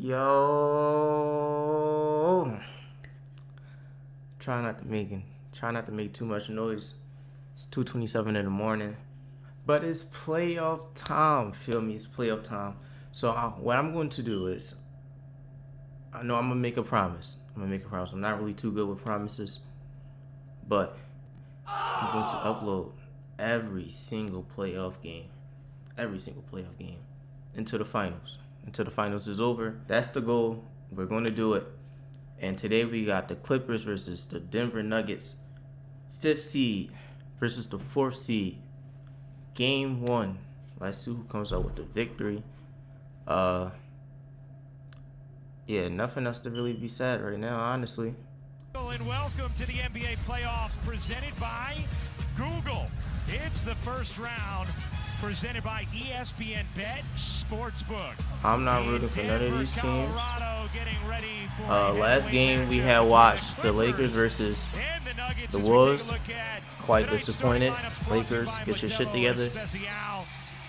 Yo, try not to make too much noise. It's 2:27 in the morning, but it's playoff time. Feel me? It's playoff time. So what I'm going to do is, I know I'm gonna make a promise. I'm not really too good with promises, but I'm going to upload every single playoff game into the finals. Until the finals is over. That's the goal. We're going to do it. And today we got the Clippers versus the Denver Nuggets. 5th seed versus the 4th seed. Game 1. Let's see who comes out with the victory. Yeah, nothing else to really be said right now, honestly. And welcome to the NBA playoffs presented by Google. It's the first round presented by ESPN Bet Sportsbook. I'm not rooting for none of these teams. Last game we had watched the Lakers versus the Wolves. Quite disappointed. Lakers, get your shit together.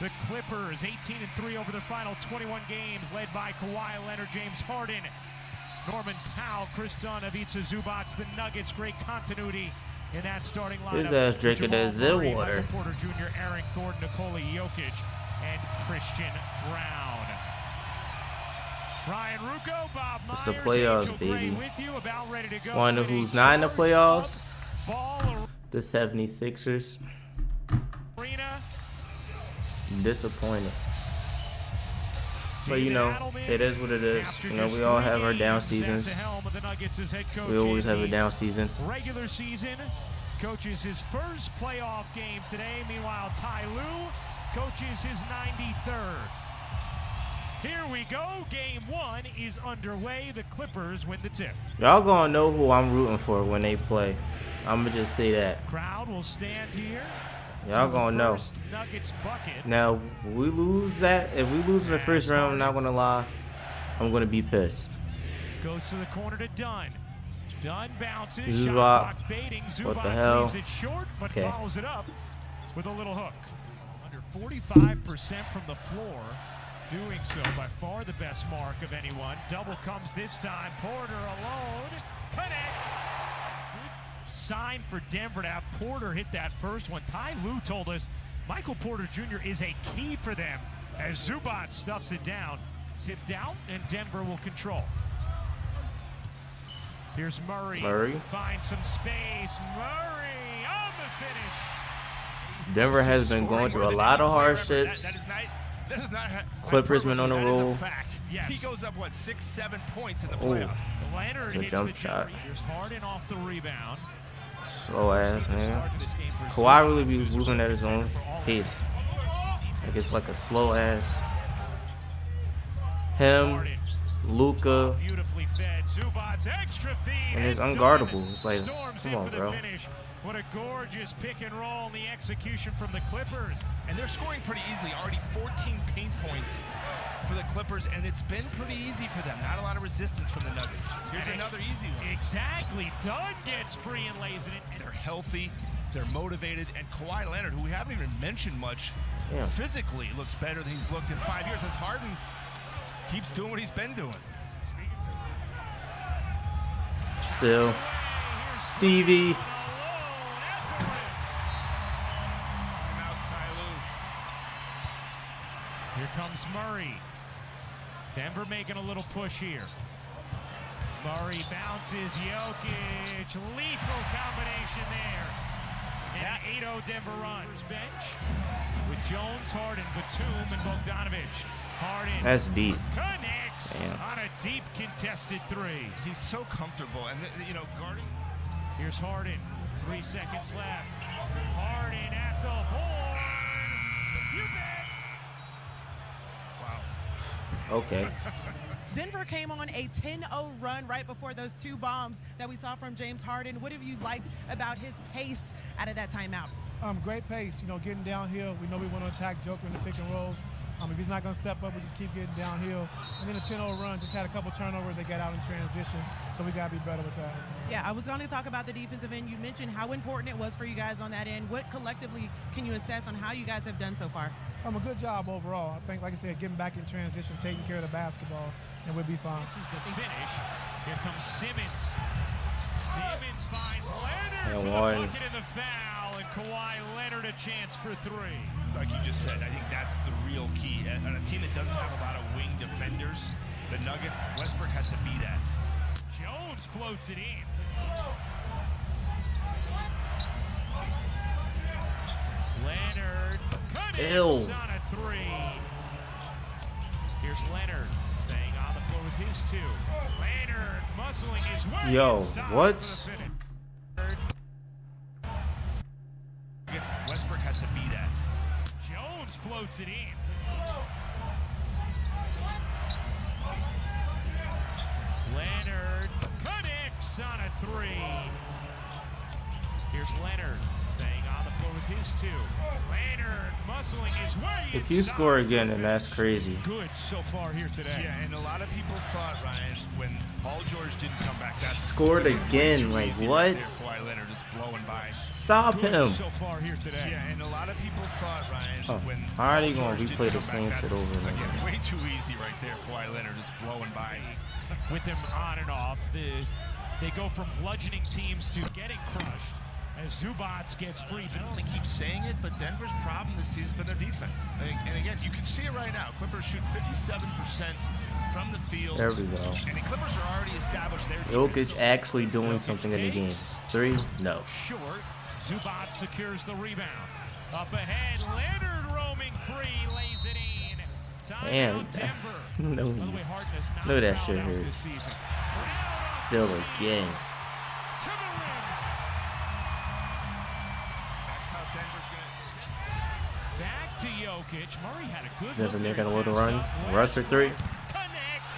The Clippers 18-3 over the final 21 games, led by Kawhi Leonard, James Harden, Norman Powell, Chris Dunn, Ivica Zubac. The Nuggets, great continuity in that starting lineup. His ass drinking that Zil water. Porter Jr., Aaron Gordon, Nikola Jokic, and Christian Brown. Ryan Rucco, Bob Myers, it's the playoffs, baby. with you, about ready to go. Wonder who's not in the playoffs? The 76ers. Disappointed. But you know, it is what it is. You know, we all have our down seasons. We always have a down season. Regular season coaches his first playoff game today. Meanwhile, Ty Lue coaches his 93rd. Here we go. Game 1 is underway. The Clippers win the tip. Y'all gonna know who I'm rooting for when they play. I'm gonna just say that. Crowd will stand here. Y'all gonna know. Now, if we lose in the first round, I'm not gonna lie, I'm gonna be pissed. Goes to the corner to Dunn. Dunn bounces. Zubac. Shot clock fading. What the Zubac hell? leaves it short, but Okay. follows it up with a little hook. Under 45% from the floor. Doing so by far the best mark of anyone. Double comes this time. Porter alone. Connects. Sign for Denver to have Porter hit that first one. Ty Lue told us Michael Porter Jr. is a key for them as Zubac stuffs it down. Tipped out, and Denver will control. Here's Murray. Finds some space. Murray on the finish. Denver has been going through a lot of hardships. Clippers been on the roll. Yes. He goes up, 6-7 points in the playoffs. Leonard the hits jump the shot. Here's Harden off the rebound. Slow ass, man. Kawhi really be moving at his own pace. Like it's like a slow ass. Him, Luka, and it's unguardable. It's like, come on, bro. What a gorgeous pick and roll in the execution from the Clippers. And they're scoring pretty easily. Already 14 paint points for the Clippers, and it's been pretty easy for them. Not a lot of resistance from the Nuggets. Here's another easy one. Exactly. Dunn gets free and lays it in. They're healthy, they're motivated, and Kawhi Leonard, who we haven't even mentioned much, physically looks better than he's looked in 5 years as Harden keeps doing what he's been doing. Still, Stevie. Here comes Murray. Denver making a little push here. Murray bounces. Jokic. Lethal combination there. And 8-0 Denver runs. Bench with Jones, Harden, Batum, and Bogdanovic. Harden. That's deep. Connects on a deep contested three. He's so comfortable. And, guarding. Here's Harden. 3 seconds left. Harden at the horn. You bet. Okay. Denver came on a 10-0 run right before those 2 bombs that we saw from James Harden. What have you liked about his pace out of that timeout? Great pace, getting downhill. We know we want to attack Joker in the pick and rolls. If he's not going to step up, we just keep getting downhill. And then the 10-0 run just had a couple turnovers that got out in transition, so we got to be better with that. Yeah, I was going to talk about the defensive end. You mentioned how important it was for you guys on that end. What collectively can you assess on how you guys have done so far? A good job overall. I think, like I said, getting back in transition, taking care of the basketball, and we'll be fine. This is the finish. Here comes Simmons. Simmons finds Leonard And for one. the bucket and the foul, and Kawhi Leonard a chance for three. Like you just said, I think that's the real key. On a team that doesn't have a lot of wing defenders, the Nuggets, Westbrook has to be that. Jones floats it in. Leonard connects on a three. Here's Leonard staying on the floor with his two. Leonard muscling his way Yo, inside what? for the finish. Westbrook has to be that. Jones floats it in. Leonard connects on a three. Here's Leonard staying on the floor with his two. Leonard muscling his way. If you score again, then that's crazy. Good so far here today. Yeah, and a lot of people thought, Ryan, when Paul George didn't come back, that Scored again, like what? Kawhi Leonard just blowing by. Stop Good him. so far here today. Yeah, and a lot of people thought, Ryan, Oh, when how are they Paul gonna George replay didn't the come same back, shit that's, over and over again, again? way too easy right there. Kawhi Leonard just blowing by. With him on and off, they go from bludgeoning teams to getting crushed as Zubats gets free. I don't want to keep saying it, but Denver's problem this season has been their defense. And again, you can see it right now. Clippers shoot 57% from the field. There we go. And the Clippers are already established their Jokic defense. actually doing something in the game. Three? No. Short. Zubac secures the rebound. Up ahead, Leonard roaming free, lays it in. Damn. Timeout, Denver. No. By the way, Harden has not Look at that fouled shit out here. this season. Still again. To the rim. That's how Denver's going to... Back to Jokic. Murray had a good Denver look making there. a little Passed run. up. Russ for three. Connects.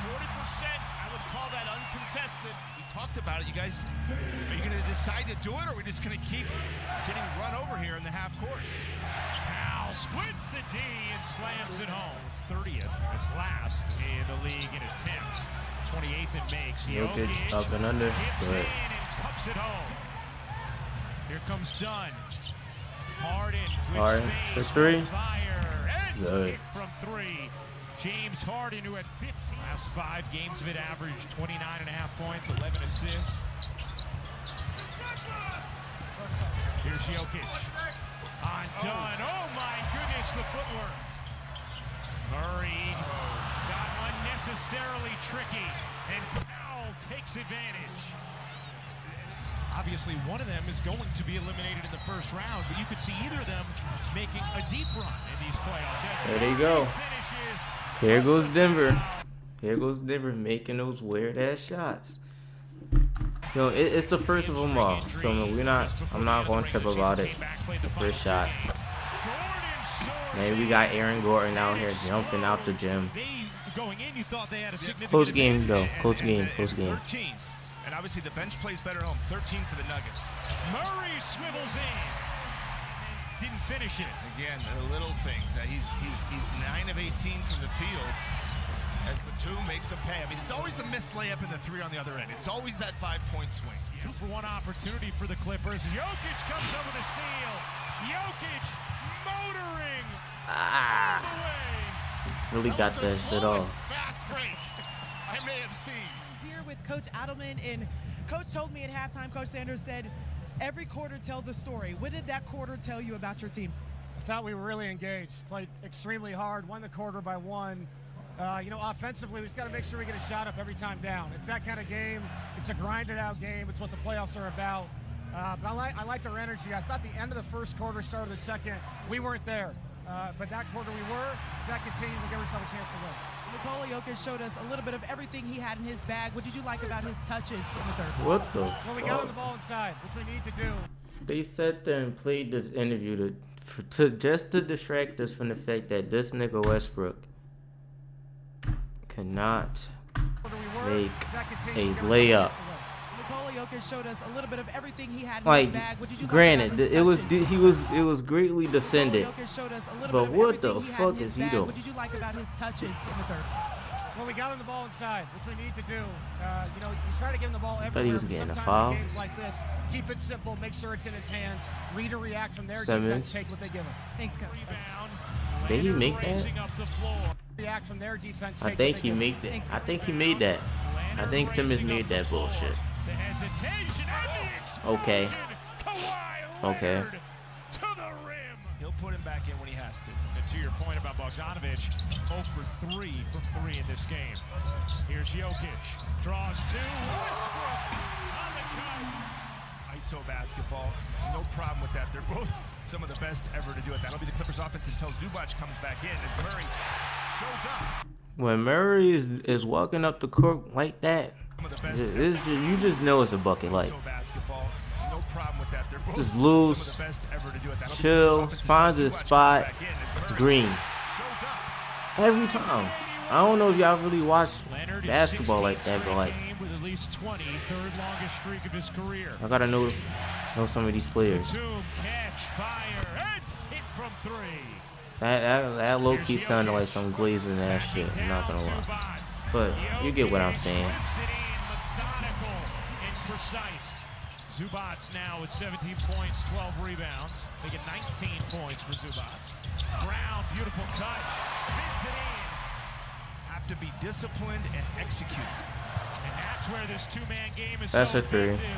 40%, I would call that uncontested. We talked about it. You guys, are you going to decide to do it, or are we just going to keep getting run over here in the half court? Al splits the D and slams it home. 30th, it's last in the league in attempts. 28th and makes. Jokic up and under. Dips Good. in and cups it home. Here comes Dunn. Harden with Harden for space. three. Fire. And Good. kick from three. James Harden, who had 15 last 5 games of it, averaged 29.5 points, 11 assists. Here's Jokic. On Dunn. Oh my goodness, the footwork. Murray got unnecessarily tricky, and Powell takes advantage. Obviously, one of them is going to be eliminated in the first round, but you could see either of them making a deep run in these playoffs. As There they go. finishes. Here goes Denver. Here goes Denver making those weird ass shots. Yo, it's the first of them all. So I'm not going to trip about it. It's the first shot. Man, we got Aaron Gordon out here jumping out the gym. Going in, you thought they had a significant Close game advantage. though. Close game. Close game. 13. And obviously the bench plays better at home. 13 for the Nuggets. Murray swivels in. Didn't finish it. Again, the little things. He's 9 of 18 from the field. As Batum makes a pay. I mean, it's always the missed layup and the 3 on the other end. It's always that 5-point swing. 2-for-1 opportunity for the Clippers. Jokic comes over the steal. Jokic motoring all the way. Really got that shit off. Fast break I may have seen. Here with Coach Adelman, and Coach told me at halftime, Coach Sanders said, every quarter tells a story. What did that quarter tell you about your team? I thought we were really engaged, played extremely hard, won the quarter by 1. Offensively, we just got to make sure we get a shot up every time down. It's that kind of game. It's a grinded out game. It's what the playoffs are about. But I liked our energy. I thought the end of the first quarter, start of the second, we weren't there. But that quarter we were. If that continues, we'll give ourselves a chance to win. Nikola Jokic showed us a little bit of everything he had in his bag. What did you like about his touches in the third? What the Well, we got on the fuck? ball inside, which we need to do. They sat there and played this interview to just to distract us from the fact that this nigga Westbrook cannot Quarter we were. make If that continues, a we'll give ourselves layup. chance to win. Nikola Jokic showed us a little bit of everything he had in Like, his bag. What did you granted, like about his touches? it was greatly defended. Nikola Jokic showed us a little But bit of what the everything he had fuck in his is he bag. doing? What did you like about his touches in the third? Well, we got him the ball inside, which we need to do. You know, you try to give him the ball thought he everywhere, was but getting a sometimes foul. in games like this, keep it simple, make sure it's in his hands, read or react from their Simmons. defense, take what they give us. Thanks, Coach. Rebound. Did he Leonard make that? racing up the floor. React from their defense, I take think what they he give made us. that. I think he made that. I think Simmons made that bullshit. The hesitation and the Okay. explosion. Kawhi Okay. Leonard to the rim. He'll put him back in when he has to. And to your point about Bogdanovic, 0 for 3 from 3 in this game. Here's Jokic. Draws 2. Westbrook on the cut. ISO basketball, no problem with that. They're both some of the best ever to do it. That'll be the Clippers offense until Zubac comes back in as Murray shows up. When Murray is walking up the court like that, Some of the best you just know it's a bucket. Like, ISO basketball, no problem with that. They're both just lose, some of the best ever to do it. That'll be the chill, Clippers offense finds until his Zubac spot, comes back in as Murray green. shows up. Every time. I don't know if y'all really watch Leonard is basketball like 16th that, but like, straight game with at least 20, third longest streak of his career. I gotta know some of these players. Zoom, catch, fire, and hit from 3. That low key sounded like some glazing ass shit. I'm not gonna lie, but you get what I'm saying. Methodical and precise. Zubac now with 17 points, 12 rebounds, making 19 points for Zubac. Brown, beautiful cut, spins it in. Have to be disciplined and execute. And that's where this two-man game is That's so a three. effective.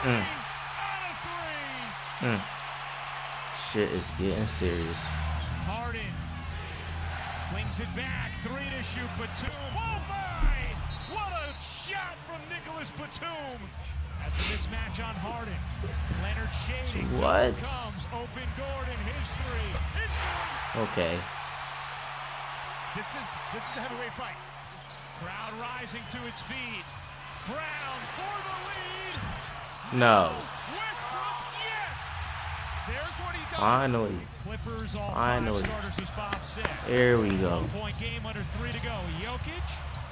Murray on a 3. Shit is getting serious. Harden flings it back, 3 to shoot. Batum. Oh my! What a shot from Nicholas Batum! Has a mismatch on Harden. Leonard shading. What? Comes open Gordon. His 3. His 3. Okay. This is a heavyweight fight. Crowd rising to its feet. Brown for the lead. No. Westbrook, yes! There's what he does. Finally. Clippers all Finally. 5 starters, as Bob said. There we go. 1-point game under 3 to go. Jokic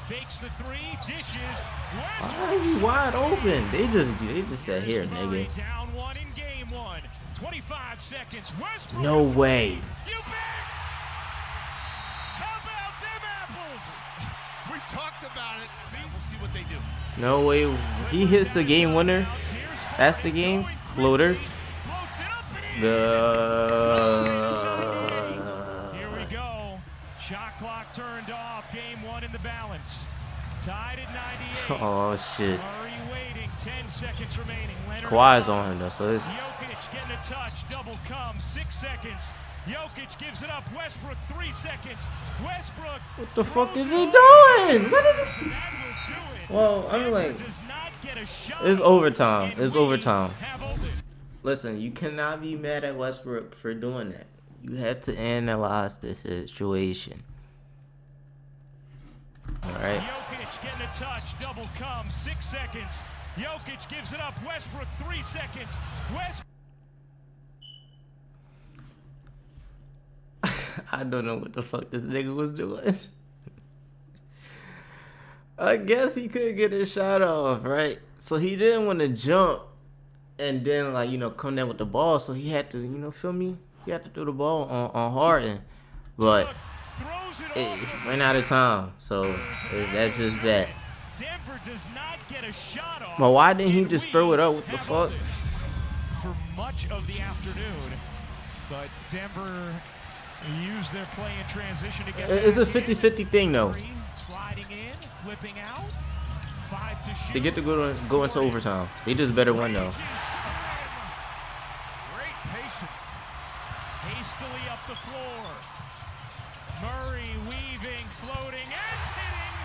fakes the 3, dishes. Why is he wide open? They just said here, Murray nigga. down 1 in game 1. 25 seconds. Westbrook. No way. You bet. How about them apples? We talked about it. We'll see what they do. No way. He hits the game winner. That's the game. Floater. Floats it up and in. Here we go. Shot clock turned off. Game 1 in the balance. Tied at 98. Oh shit. Murray waiting. 10 seconds remaining. Leonard Kawhi's on him though, so it's Jokic getting a touch. Double come. 6 seconds. Jokic gives it up. Westbrook 3 seconds. Westbrook. what the fuck throws is it he over. doing? What is it? And that will do it. Well, I'm Denver like, does not get a shot. it's overtime. And It's we overtime. have opened. Listen, you cannot be mad at Westbrook for doing that. You have to analyze the situation. All right. Jokic getting a touch. Double come. 6 seconds. Jokic gives it up. Westbrook 3 seconds. I don't know what the fuck this nigga was doing. I guess he couldn't get his shot off, right? So he didn't want to jump and then, like, you know, come down with the ball. So he had to, you know, feel me? He had to throw the ball on Harden. But it ran out of time. So that's just that. Denver does not get a shot off. But why didn't he just throw it up? What the fuck? For much of the afternoon, but Denver used their play in transition to get. It's a 50-50 thing, though. Sliding in, flipping out. 5 to shoot. They get to go into overtime. They just better win, though. Great patience. Hastily up the floor. Murray weaving, floating, and hitting.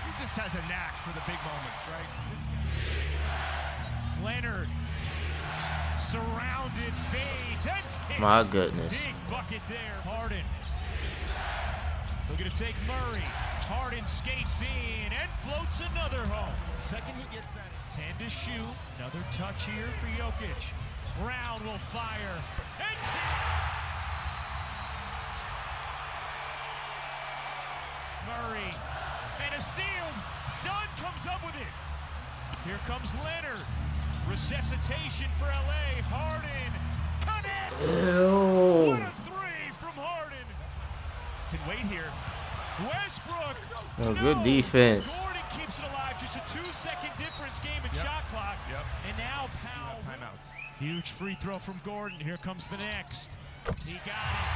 He just has a knack for the big moments, right? Leonard surrounded, fades, and hits. My goodness. Big bucket there. Harden looking to take Murray. Harden skates in and floats another home. Second he gets that. 10 to shoot. Another touch here for Jokic. Brown will fire. And Murray. And a steal. Dunn comes up with it. Here comes Leonard. Resuscitation for LA. Harden connects. Ew. What a 3 from Harden. Can wait here. Westbrook. Oh, good defense. Gordon keeps it alive. Just a 2-second difference game in shot clock. And now Powell. Timeouts. Huge free throw from Gordon. Here comes the next. He got it.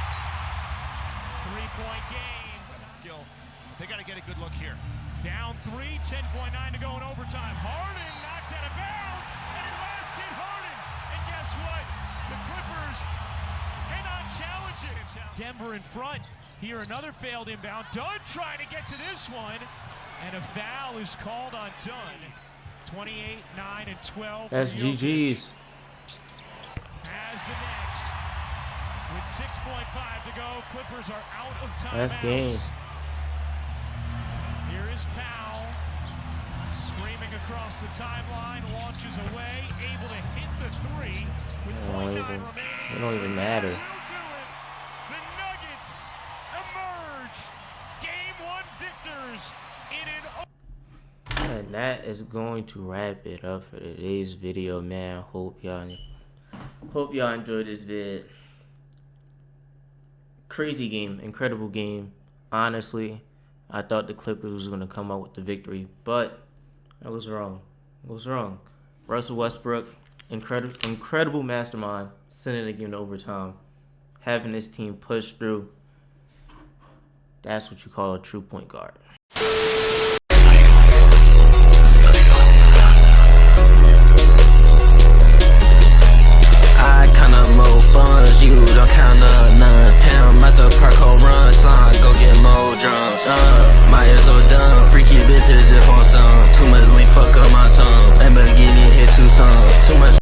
3-point game. Skill. They got to get a good look here. Down 3, 10.9 to go in overtime. Harden knocked out of bounds, and it last hit Harden. And guess what? The Clippers cannot challenge it. Denver in front. Here another failed inbound. Dunn trying to get to this one, and a foul is called on Dunn. 28, 9, and 12. That's GG's. As the next. With 6.5 to go, Clippers are out of timeouts. That's game. Here is Powell, screaming across the timeline, launches away, able to hit the 3 with 0.9 remaining. It don't even matter. Will do it. The Nuggets emerge, Game 1 victors in an. And that is going to wrap it up for today's video, man. Hope y'all enjoyed this vid. Crazy game, incredible game. Honestly, I thought the Clippers was going to come out with the victory, but I was wrong. Russell Westbrook, incredible mastermind, sending the game to overtime, having this team push through. That's what you call a true point guard.